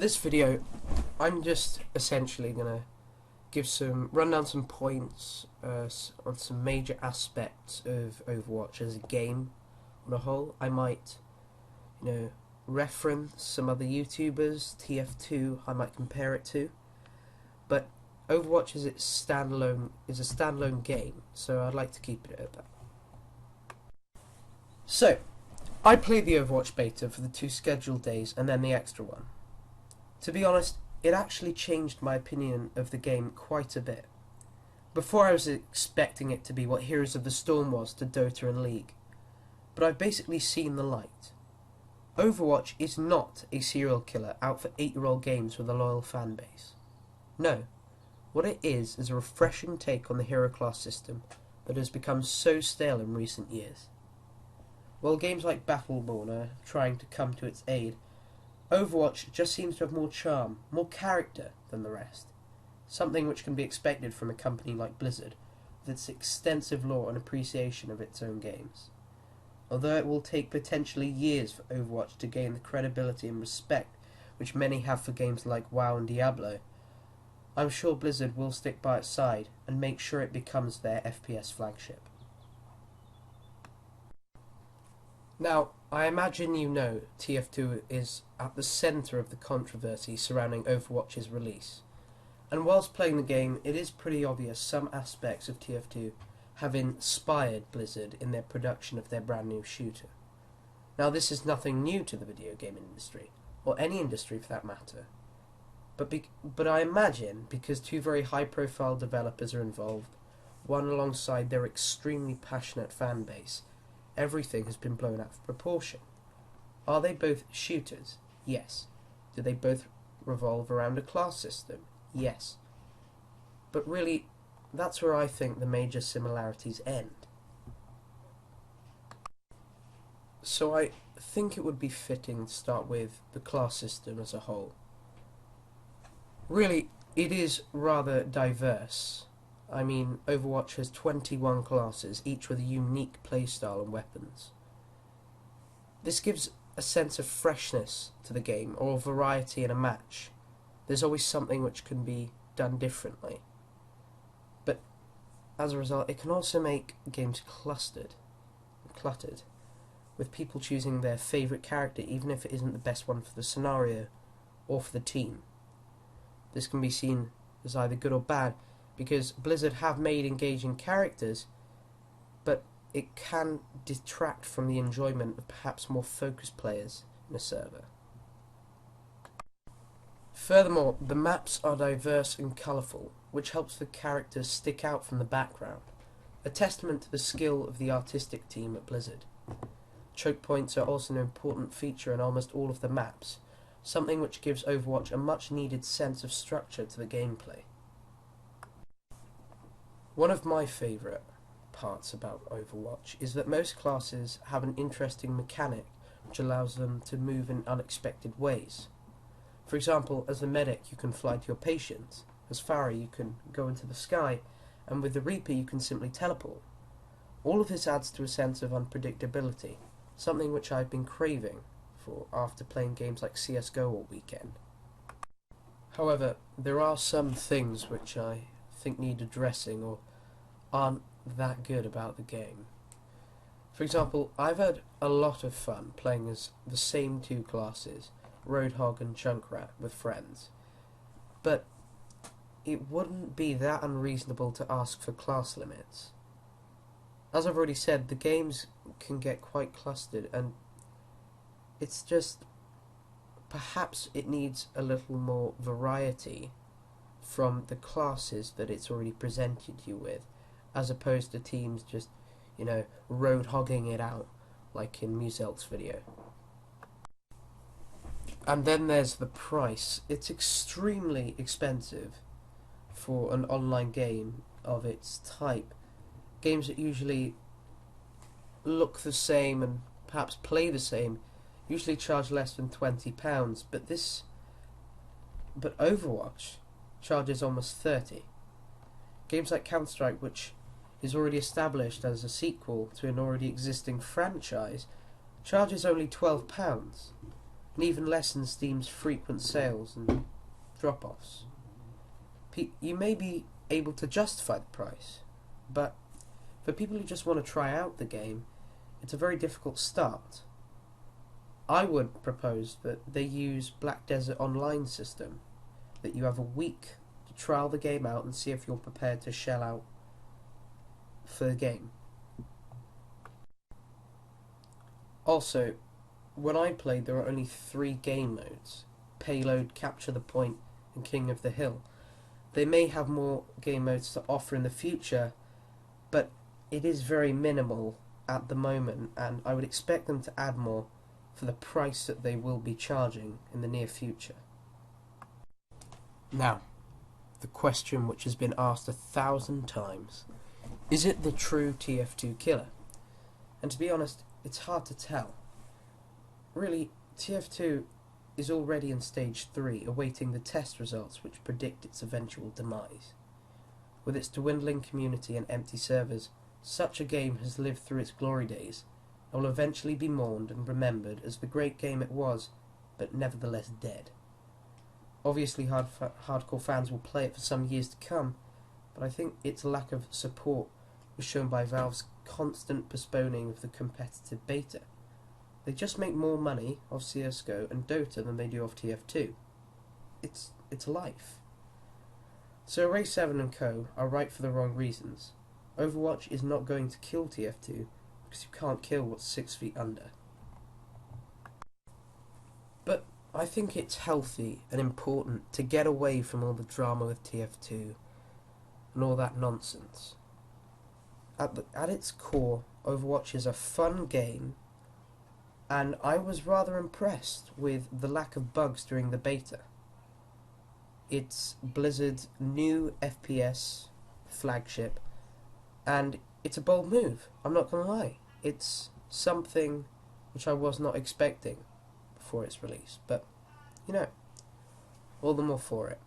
this video, I'm just essentially gonna run down some points on some major aspects of Overwatch as a game on a whole. I might, reference some other YouTubers, TF2. I might compare it to, but Overwatch is a standalone game, so I'd like to keep it at that. So, I played the Overwatch beta for the 2 scheduled days and then the extra one. To be honest, it actually changed my opinion of the game quite a bit. Before I was expecting it to be what Heroes of the Storm was to Dota and League, but I've basically seen the light. Overwatch is not a serial killer out for 8-year-old games with a loyal fan base. No, what it is a refreshing take on the hero class system that has become so stale in recent years. While games like Battleborn are trying to come to its aid, Overwatch just seems to have more charm, more character than the rest. Something which can be expected from a company like Blizzard, with its extensive lore and appreciation of its own games. Although it will take potentially years for Overwatch to gain the credibility and respect which many have for games like WoW and Diablo, I'm sure Blizzard will stick by its side and make sure it becomes their FPS flagship. Now, I imagine you know TF2 is at the centre of the controversy surrounding Overwatch's release, and whilst playing the game, it is pretty obvious some aspects of TF2 have inspired Blizzard in their production of their brand new shooter. Now, this is nothing new to the video game industry, or any industry for that matter, but I imagine because 2 very high-profile developers are involved, one alongside their extremely passionate fan base, everything has been blown out of proportion. Are they both shooters? Yes. Do they both revolve around a class system? Yes. But really, that's where I think the major similarities end. So I think it would be fitting to start with the class system as a whole. Really, it is rather diverse. I mean, Overwatch has 21 classes, each with a unique playstyle and weapons. This gives a sense of freshness to the game, or variety in a match. There's always something which can be done differently. But as a result, it can also make games cluttered, with people choosing their favourite character even if it isn't the best one for the scenario or for the team. This can be seen as either good or bad, because Blizzard have made engaging characters, but it can detract from the enjoyment of perhaps more focused players in a server. Furthermore, the maps are diverse and colourful, which helps the characters stick out from the background, a testament to the skill of the artistic team at Blizzard. Choke points are also an important feature in almost all of the maps, something which gives Overwatch a much needed sense of structure to the gameplay. One of my favourite parts about Overwatch is that most classes have an interesting mechanic which allows them to move in unexpected ways. For example, as the medic you can fly to your patient, as Pharah you can go into the sky, and with the Reaper you can simply teleport. All of this adds to a sense of unpredictability, something which I've been craving for after playing games like CSGO all weekend. However, there are some things which I think need addressing or aren't that good about the game. For example, I've had a lot of fun playing as the same 2 classes, Roadhog and Junkrat, with friends, but it wouldn't be that unreasonable to ask for class limits. As I've already said, the games can get quite clustered, and it's just perhaps it needs a little more variety from the classes that it's already presented you with, as opposed to teams just, road hogging it out like in Muselk's video. And then there's the price. It's extremely expensive for an online game of its type. Games that usually look the same and perhaps play the same usually charge less than £20, but Overwatch charges almost 30. Games like Counter-Strike, which is already established as a sequel to an already existing franchise, charges only £12. and even lessen Steam's frequent sales and drop-offs. You may be able to justify the price, but for people who just want to try out the game, it's a very difficult start. I would propose that they use Black Desert Online system, that you have a week to trial the game out and see if you're prepared to shell out for the game. Also, when I played, there were only 3 game modes: Payload, Capture the Point, and King of the Hill. They may have more game modes to offer in the future, but it is very minimal at the moment, and I would expect them to add more for the price that they will be charging in the near future. Now, the question which has been asked 1,000 times: is it the true TF2 killer? And to be honest, it's hard to tell. Really, TF2 is already in stage 3, awaiting the test results which predict its eventual demise. With its dwindling community and empty servers, such a game has lived through its glory days and will eventually be mourned and remembered as the great game it was, but nevertheless dead. Obviously, hardcore fans will play it for some years to come, but I think its lack of support was shown by Valve's constant postponing of the competitive beta. They just make more money off CSGO and Dota than they do off TF2. It's life. So Ray7 and co are right for the wrong reasons. Overwatch is not going to kill TF2 because you can't kill what's 6 feet under. But I think it's healthy and important to get away from all the drama with TF2 and all that nonsense. At its core, Overwatch is a fun game, and I was rather impressed with the lack of bugs during the beta. It's Blizzard's new FPS flagship, and it's a bold move, I'm not going to lie. It's something which I was not expecting before its release, but, you know, all the more for it.